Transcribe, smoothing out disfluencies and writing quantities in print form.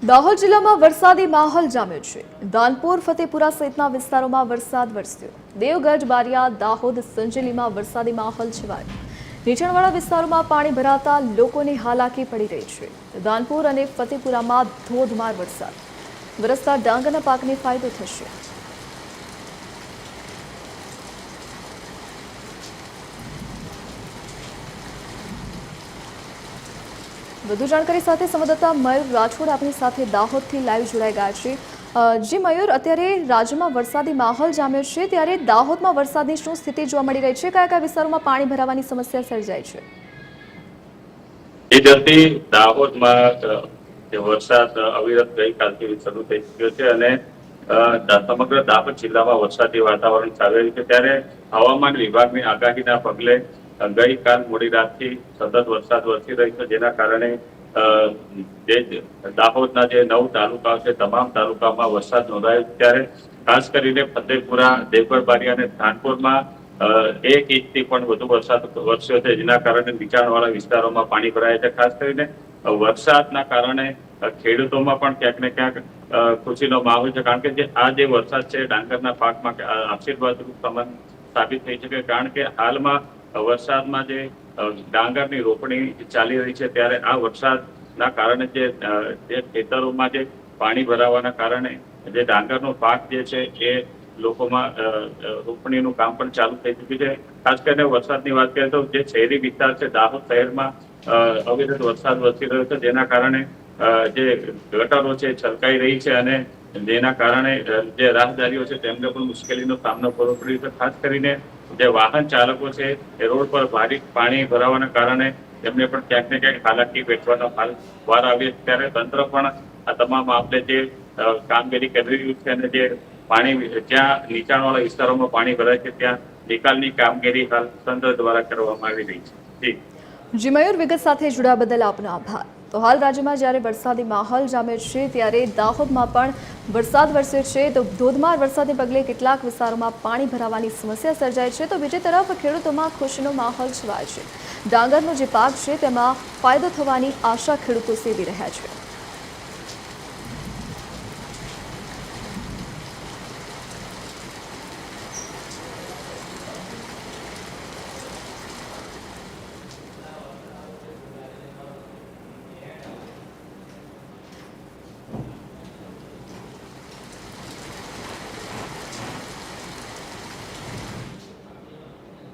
દાહોદ જિલ્લામાં વરસાદી માહોલ જામ્યો છે। દાનપુર, ફતેપુરા સહિતના વિસ્તારોમાં વરસાદ વરસ્યો। દેવગઢ, બારિયા, દાહોદ, સંજેલીમાં વરસાદી માહોલ છવાયો। નીચાણવાળા વિસ્તારોમાં પાણી ભરાતા લોકોને હાલાકી પડી રહી છે। દાનપુર અને ફતેપુરામાં ધોધમાર વરસાદ વરસતા ડાંગરના પાકને ફાયદો થશે। વધુ જાણકારી સાથે સંવાદદાતા મયુર રાઠોડ આપણી સાથે દાહોદથી લાઈવ જોડાઈ ગયા છે। જી મયુર, અત્યારે રાજ્યમાં વરસાદી માહોલ જામ્યો છે, ત્યારે દાહોદમાં વરસાદની શું સ્થિતિ જોવા મળી રહી છે? કયા કયા વિસ્તારોમાં પાણી ભરાવાની સમસ્યા સર્જાઈ છે? દાહોદમાં વરસાદ અવિરત ગઈકાલથી શરૂ થઈ ચુક્યો છે અને સમગ્ર દાહોદ જિલ્લામાં વરસાદી વાતાવરણ ચાલી રહ્યું છે। ત્યારે હવામાન વિભાગની આગાહીના પગલે ગઈકાલ મોડી રાતથી સતત વરસાદ વરસી રહ્યો છે, જેના કારણે જે દાહોદના જે 9 તાલુકાઓ છે તમામ તાલુકામાં વરસાદ નોંધાયો છે। ત્યારે ખાસ કરીને ફતેપુરા, દેવગઢ, બારિયા અને ધાનપુરમાં 1 ઇંચથી પણ વધુ વરસાદ વરસ્યો છે, જેના કારણે નીચાણવાળા વિસ્તારોમાં પાણી ભરાયા છે। ખાસ કરીને વરસાદના કારણે ખેડૂતોમાં પણ ક્યાંક ને ક્યાંક ખુશીનો માહોલ છે, કારણ કે આ જે વરસાદ છે ડાંગરના પાકમાં આશીર્વાદરૂપ સમાન સાબિત થઈ શકે, કારણ કે હાલમાં વરસાદમાં જે ડાંગરની રોપણી ચાલી રહી છે, ત્યારે આ વરસાદના કારણે જે ખેતરોમાં જે પાણી ભરાવાના કારણે જે ડાંગરનો પાક જે છે એ લોકોમાં રોપણીનું કામ પણ ચાલુ થઈ ચૂક્યું છે। ખાસ કરીને વરસાદની વાત કરીએ તો જે શહેરી વિસ્તાર છે દાહોદ શહેરમાં અવિરત વરસાદ વરસી રહ્યો છે, જેના કારણે જે ગટરો છે છલકાઈ રહી છે અને જેના કારણે જે રાહદારીઓ છે તેમને પણ મુશ્કેલીનો સામનો કરવો પડ્યો છે। ખાસ કરીને જે વાહન ચાલકો છે એ રોડ પર ભારે પાણી ભરાવાના કારણે તેમને પણ ક્યાંક ને ક્યાંક હાલાકી વેઠવાનો વાર આવ્યો છે। ત્યારે તંત્ર પણ આ તમામ મામલે જે કામગીરી કરી રહ્યું છે અને જે પાણી જ્યાં નીચાણવાળા વિસ્તારોમાં પાણી ભરાય છે ત્યાં નિકાલની કામગીરી હાલ તંત્ર દ્વારા કરવામાં આવી રહી છે। જી મયુર, વિગત સાથે જોડાવા બદલ આપનો આભાર। તો હાલ રાજ્યમાં જ્યારે વરસાદી માહોલ જામે છે, ત્યારે દાહોદમાં પણ વરસાદ વરસ્યો છે। તો ધોધમાર વરસાદને પગલે કેટલાક વિસ્તારોમાં પાણી ભરાવાની સમસ્યા સર્જાય છે, તો બીજી તરફ ખેડૂતોમાં ખુશીનો માહોલ છવાય છે। ડાંગરનો જે પાક છે તેમાં ફાયદો થવાની આશા ખેડૂતો સેવી રહ્યા છે।